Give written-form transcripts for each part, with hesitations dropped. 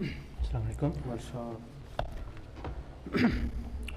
Assalamu alaikum.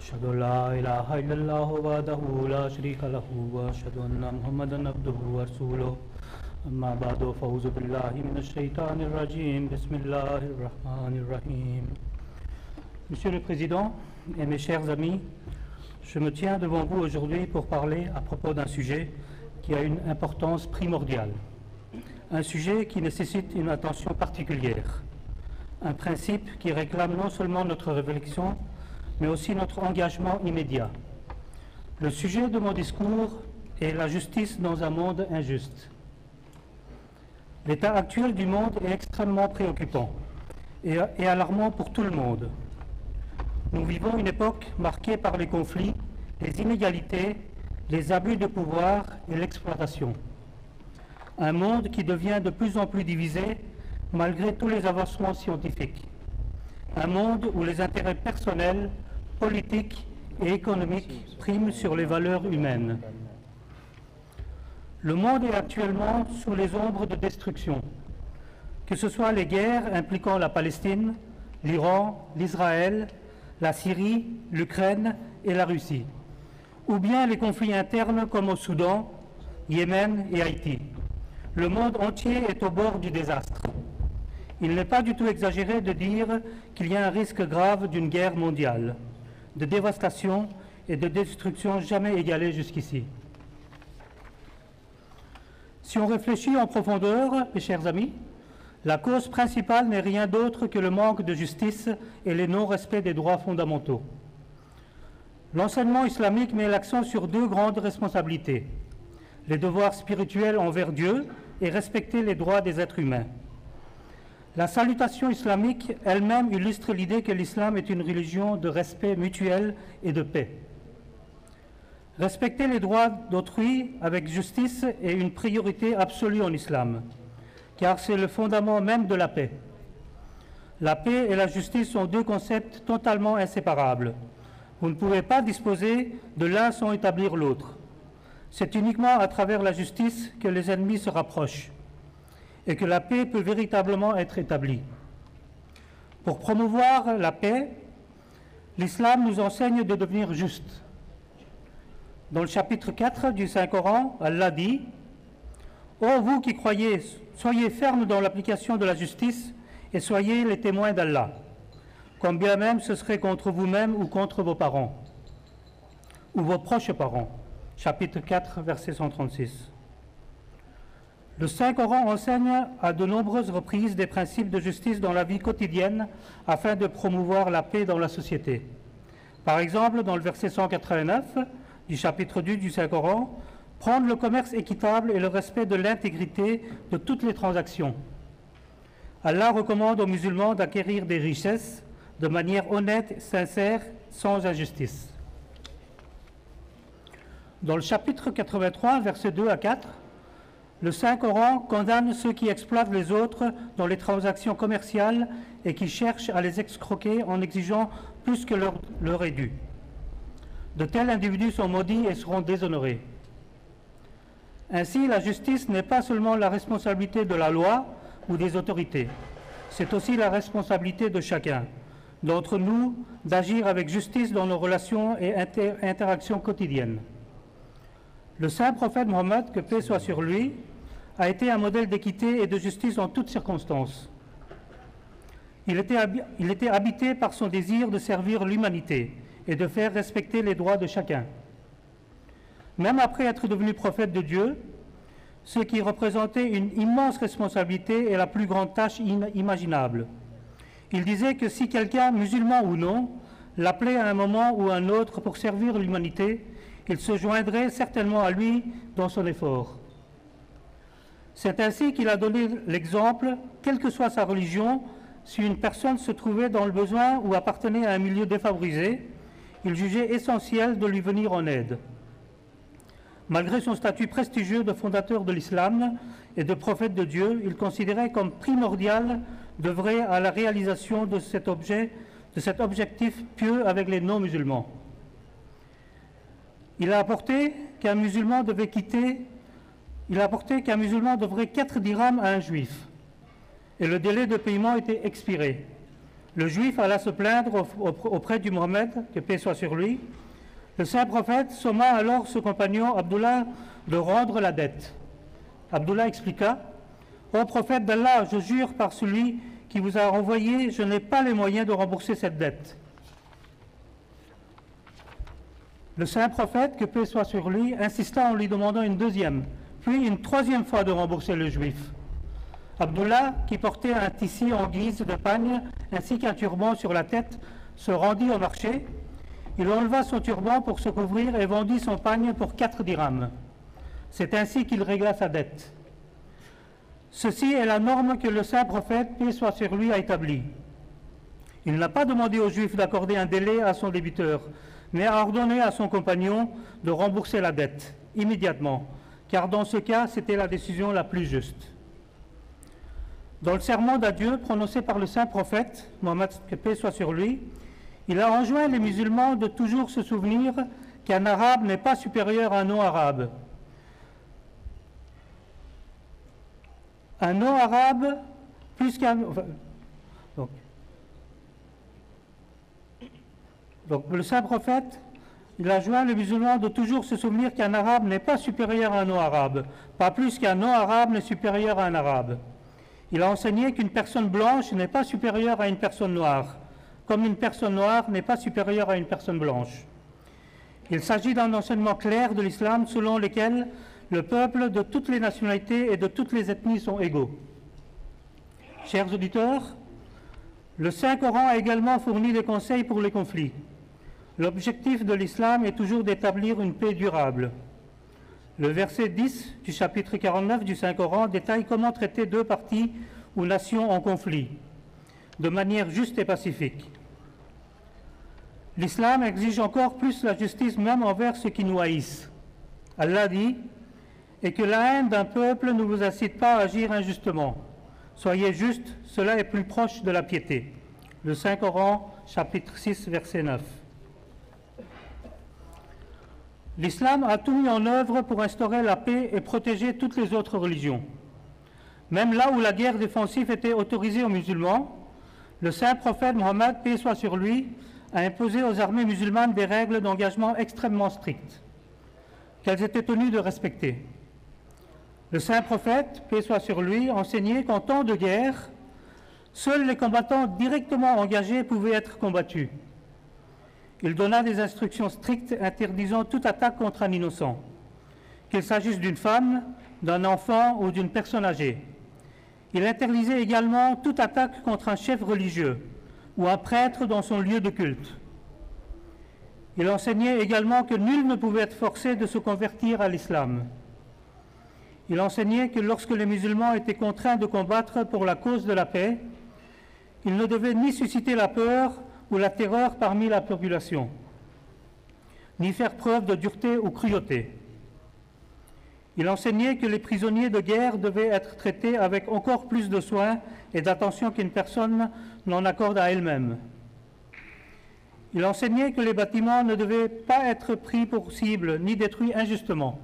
أشهد أن لا إله إلا الله وحده لا شريك له وأشهد أن محمدا عبده ورسوله أما بعد فأعوذ بالله من الشيطان الرجيم بسم الله الرحمن الرحيم. Monsieur le Président et mes chers amis, je me tiens devant vous aujourd'hui pour parler à propos d'un sujet qui a une importance primordiale, un sujet qui nécessite une attention particulière, un principe qui réclame non seulement notre réflexion, mais aussi notre engagement immédiat. Le sujet de mon discours est la justice dans un monde injuste. L'état actuel du monde est extrêmement préoccupant et alarmant pour tout le monde. Nous vivons une époque marquée par les conflits, les inégalités, les abus de pouvoir et l'exploitation. Un monde qui devient de plus en plus divisé malgré tous les avancements scientifiques. Un monde où les intérêts personnels, politiques et économiques priment sur les valeurs humaines. Le monde est actuellement sous les ombres de destruction, que ce soit les guerres impliquant la Palestine, l'Iran, l'Israël, la Syrie, l'Ukraine et la Russie, ou bien les conflits internes comme au Soudan, Yémen et Haïti. Le monde entier est au bord du désastre. Il n'est pas du tout exagéré de dire qu'il y a un risque grave d'une guerre mondiale, de dévastation et de destruction jamais égalée jusqu'ici. Si on réfléchit en profondeur, mes chers amis, la cause principale n'est rien d'autre que le manque de justice et le non-respect des droits fondamentaux. L'enseignement islamique met l'accent sur deux grandes responsabilités: les devoirs spirituels envers Dieu et respecter les droits des êtres humains. La salutation islamique elle-même illustre l'idée que l'islam est une religion de respect mutuel et de paix. Respecter les droits d'autrui avec justice est une priorité absolue en islam, car c'est le fondement même de la paix. La paix et la justice sont deux concepts totalement inséparables. Vous ne pouvez pas disposer de l'un sans établir l'autre. C'est uniquement à travers la justice que les ennemis se rapprochent et que la paix peut véritablement être établie. Pour promouvoir la paix, l'islam nous enseigne de devenir juste. Dans le chapitre 4 du Saint-Coran, Allah dit « Ô vous qui croyez, soyez fermes dans l'application de la justice et soyez les témoins d'Allah, comme bien même ce serait contre vous-même ou contre vos parents, ou vos proches parents. » Chapitre 4, verset 136. Le Saint-Coran enseigne à de nombreuses reprises des principes de justice dans la vie quotidienne afin de promouvoir la paix dans la société. Par exemple, dans le verset 189 du chapitre 2 du Saint-Coran, prendre le commerce équitable et le respect de l'intégrité de toutes les transactions. Allah recommande aux musulmans d'acquérir des richesses de manière honnête, sincère, sans injustice. Dans le chapitre 83, versets 2 à 4, le Saint-Coran condamne ceux qui exploitent les autres dans les transactions commerciales et qui cherchent à les escroquer en exigeant plus que leur est dû. De tels individus sont maudits et seront déshonorés. Ainsi, la justice n'est pas seulement la responsabilité de la loi ou des autorités, c'est aussi la responsabilité de chacun d'entre nous d'agir avec justice dans nos relations et interactions quotidiennes. Le saint prophète Mohammed, que paix soit sur lui, a été un modèle d'équité et de justice en toutes circonstances. Il était habité par son désir de servir l'humanité et de faire respecter les droits de chacun. Même après être devenu prophète de Dieu, ce qui représentait une immense responsabilité et la plus grande tâche imaginable. Il disait que si quelqu'un, musulman ou non, l'appelait à un moment ou à un autre pour servir l'humanité, il se joindrait certainement à lui dans son effort. C'est ainsi qu'il a donné l'exemple, quelle que soit sa religion, si une personne se trouvait dans le besoin ou appartenait à un milieu défavorisé, il jugeait essentiel de lui venir en aide. Malgré son statut prestigieux de fondateur de l'islam et de prophète de Dieu, il considérait comme primordial d'œuvrer à la réalisation de cet objectif pieux avec les non-musulmans. Il a apporté qu'un musulman devrait 4 dirhams à un juif et le délai de paiement était expiré. Le juif alla se plaindre auprès du Mohammed, que paix soit sur lui. Le saint prophète somma alors ce compagnon, Abdullah, de rendre la dette. Abdullah expliqua: « Ô prophète d'Allah, je jure par celui qui vous a envoyé, je n'ai pas les moyens de rembourser cette dette. » Le saint prophète, que paix soit sur lui, insista en lui demandant une deuxième, puis une troisième fois de rembourser le juif. Abdullah, qui portait un tissu en guise de pagne ainsi qu'un turban sur la tête, se rendit au marché. Il enleva son turban pour se couvrir et vendit son pagne pour 4 dirhams. C'est ainsi qu'il régla sa dette. Ceci est la norme que le saint prophète, paix soit sur lui, a établie. Il n'a pas demandé aux Juifs d'accorder un délai à son débiteur, mais a ordonné à son compagnon de rembourser la dette immédiatement, car dans ce cas, c'était la décision la plus juste. Dans le serment d'adieu prononcé par le saint prophète, Mohammed, que paix soit sur lui, il a enjoint les musulmans de toujours se souvenir qu'un arabe n'est pas supérieur à un non-arabe. Un non-arabe, plus qu'un... Donc le saint prophète, il a enjoint les musulmans de toujours se souvenir qu'un arabe n'est pas supérieur à un non-arabe, pas plus qu'un non-arabe n'est supérieur à un arabe. Il a enseigné qu'une personne blanche n'est pas supérieure à une personne noire, comme une personne noire n'est pas supérieure à une personne blanche. Il s'agit d'un enseignement clair de l'islam selon lequel le peuple de toutes les nationalités et de toutes les ethnies sont égaux. Chers auditeurs, le Saint-Coran a également fourni des conseils pour les conflits. L'objectif de l'islam est toujours d'établir une paix durable. Le verset 10 du chapitre 49 du Saint-Coran détaille comment traiter 2 parties ou nations en conflit, de manière juste et pacifique. L'islam exige encore plus la justice même envers ceux qui nous haïssent. Allah dit « Et que la haine d'un peuple ne vous incite pas à agir injustement. Soyez justes, cela est plus proche de la piété. » Le Saint-Coran, chapitre 6, verset 9. L'islam a tout mis en œuvre pour instaurer la paix et protéger toutes les autres religions. Même là où la guerre défensive était autorisée aux musulmans, le saint prophète Mohammed, paix soit sur lui, a imposé aux armées musulmanes des règles d'engagement extrêmement strictes, qu'elles étaient tenues de respecter. Le saint prophète, paix soit sur lui, enseignait qu'en temps de guerre, seuls les combattants directement engagés pouvaient être combattus. Il donna des instructions strictes interdisant toute attaque contre un innocent, qu'il s'agisse d'une femme, d'un enfant ou d'une personne âgée. Il interdisait également toute attaque contre un chef religieux ou un prêtre dans son lieu de culte. Il enseignait également que nul ne pouvait être forcé de se convertir à l'islam. Il enseignait que lorsque les musulmans étaient contraints de combattre pour la cause de la paix, ils ne devaient ni susciter la peur ou la terreur parmi la population, ni faire preuve de dureté ou cruauté. Il enseignait que les prisonniers de guerre devaient être traités avec encore plus de soin et d'attention qu'une personne n'en accorde à elle-même. Il enseignait que les bâtiments ne devaient pas être pris pour cible ni détruits injustement,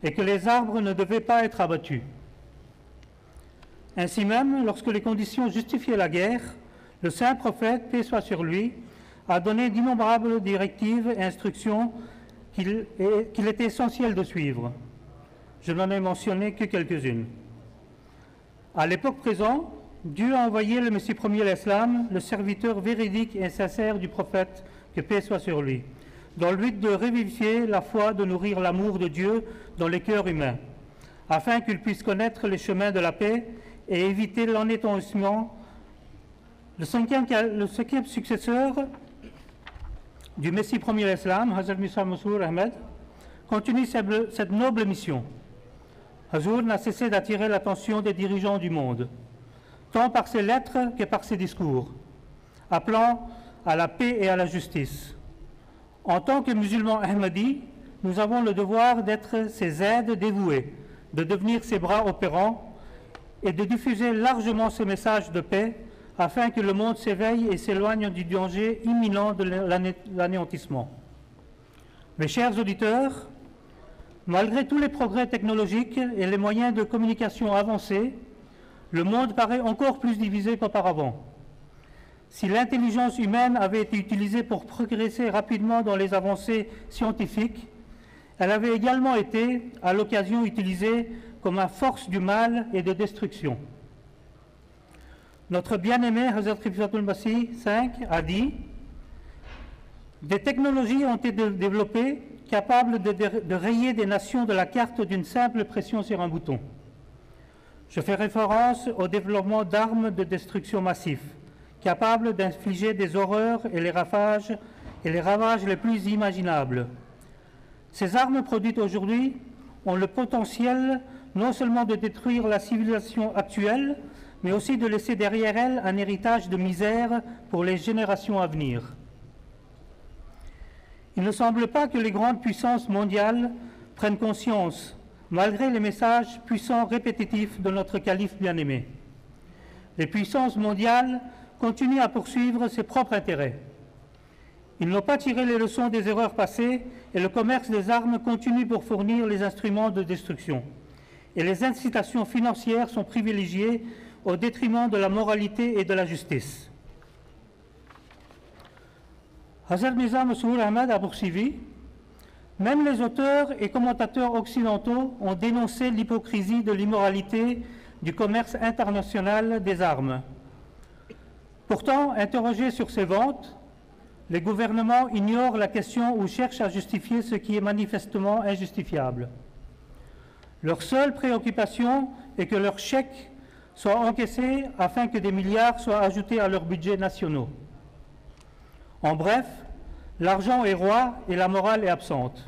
et que les arbres ne devaient pas être abattus. Ainsi même, lorsque les conditions justifiaient la guerre, le saint prophète, paix soit sur lui, a donné d'innombrables directives et instructions qu'il était essentiel de suivre. Je n'en ai mentionné que quelques-unes. À l'époque présente, Dieu a envoyé le Messie premier l'Islam, le serviteur véridique et sincère du prophète, que paix soit sur lui, dans le but de revivifier la foi, de nourrir l'amour de Dieu dans les cœurs humains, afin qu'ils puissent connaître les chemins de la paix et éviter l'anéantissement. Le cinquième successeur du Messie premier l'Islam, Hazrat Mirza Masroor Ahmed, continue cette noble mission. Hazur n'a cessé d'attirer l'attention des dirigeants du monde, tant par ses lettres que par ses discours, appelant à la paix et à la justice. En tant que musulmans ahmadis, nous avons le devoir d'être ses aides dévouées, de devenir ses bras opérants et de diffuser largement ce message de paix afin que le monde s'éveille et s'éloigne du danger imminent de l'anéantissement. Mes chers auditeurs, malgré tous les progrès technologiques et les moyens de communication avancés, le monde paraît encore plus divisé qu'auparavant. Si l'intelligence humaine avait été utilisée pour progresser rapidement dans les avancées scientifiques, elle avait également été, à l'occasion, utilisée comme une force du mal et de destruction. Notre bien-aimé Hazrat Khalifatul Masih V a dit « Des technologies ont été développées capables de rayer des nations de la carte d'une simple pression sur un bouton. Je fais référence au développement d'armes de destruction massif, capables d'infliger des horreurs et les ravages les plus imaginables. Ces armes produites aujourd'hui ont le potentiel non seulement de détruire la civilisation actuelle, mais aussi de laisser derrière elle un héritage de misère pour les générations à venir. Il ne semble pas que les grandes puissances mondiales prennent conscience, malgré les messages puissants répétitifs de notre calife bien-aimé. Les puissances mondiales continuent à poursuivre ses propres intérêts. Ils n'ont pas tiré les leçons des erreurs passées et le commerce des armes continue pour fournir les instruments de destruction. Et les incitations financières sont privilégiées au détriment de la moralité et de la justice. Hazrat Mirza Masroor Ahmad a poursuivi. Même les auteurs et commentateurs occidentaux ont dénoncé l'hypocrisie de l'immoralité du commerce international des armes. Pourtant, interrogés sur ces ventes, les gouvernements ignorent la question ou cherchent à justifier ce qui est manifestement injustifiable. Leur seule préoccupation est que leurs chèques soient encaissés afin que des milliards soient ajoutés à leurs budgets nationaux. En bref, l'argent est roi et la morale est absente.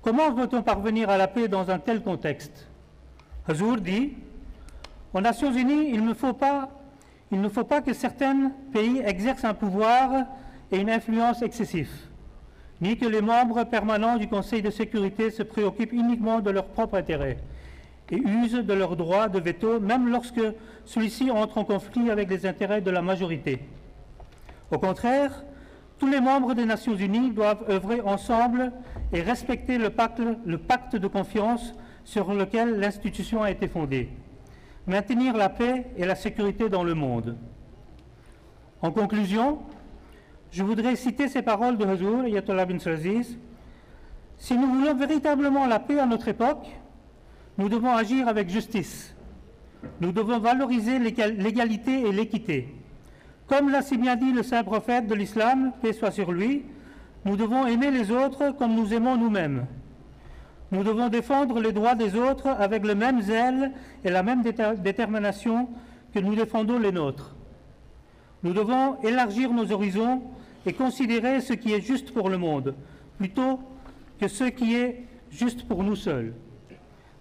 Comment peut-on parvenir à la paix dans un tel contexte? Hazur dit, aux Nations Unies, il ne faut pas que certains pays exercent un pouvoir et une influence excessifs, ni que les membres permanents du Conseil de sécurité se préoccupent uniquement de leurs propres intérêts et usent de leur droit de veto, même lorsque celui-ci entre en conflit avec les intérêts de la majorité. Au contraire, tous les membres des Nations Unies doivent œuvrer ensemble et respecter le pacte de confiance sur lequel l'institution a été fondée. Maintenir la paix et la sécurité dans le monde. En conclusion, je voudrais citer ces paroles de Hazur, Ayatollah bin Aziz. Si nous voulons véritablement la paix à notre époque, nous devons agir avec justice. Nous devons valoriser l'égalité et l'équité. Comme l'a si bien dit le saint prophète de l'islam, paix soit sur lui, nous devons aimer les autres comme nous aimons nous-mêmes. Nous devons défendre les droits des autres avec le même zèle et la même détermination que nous défendons les nôtres. Nous devons élargir nos horizons et considérer ce qui est juste pour le monde, plutôt que ce qui est juste pour nous seuls.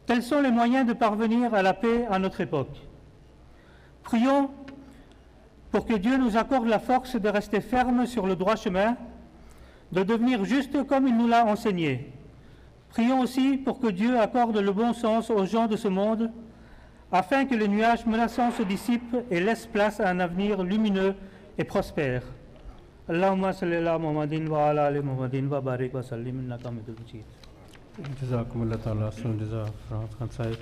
Tels sont les moyens de parvenir à la paix à notre époque. Prions pour que Dieu nous accorde la force de rester fermes sur le droit chemin, de devenir justes comme il nous l'a enseigné. Prions aussi pour que Dieu accorde le bon sens aux gens de ce monde, afin que les nuages menaçants se dissipent et laissent place à un avenir lumineux et prospère. Allahumma salli ala Muhammadin wa ala ali Muhammadin wa barik wa sallim innaka hamidun majid. Jazakumullah ta'ala, Farhat Khan Sahib.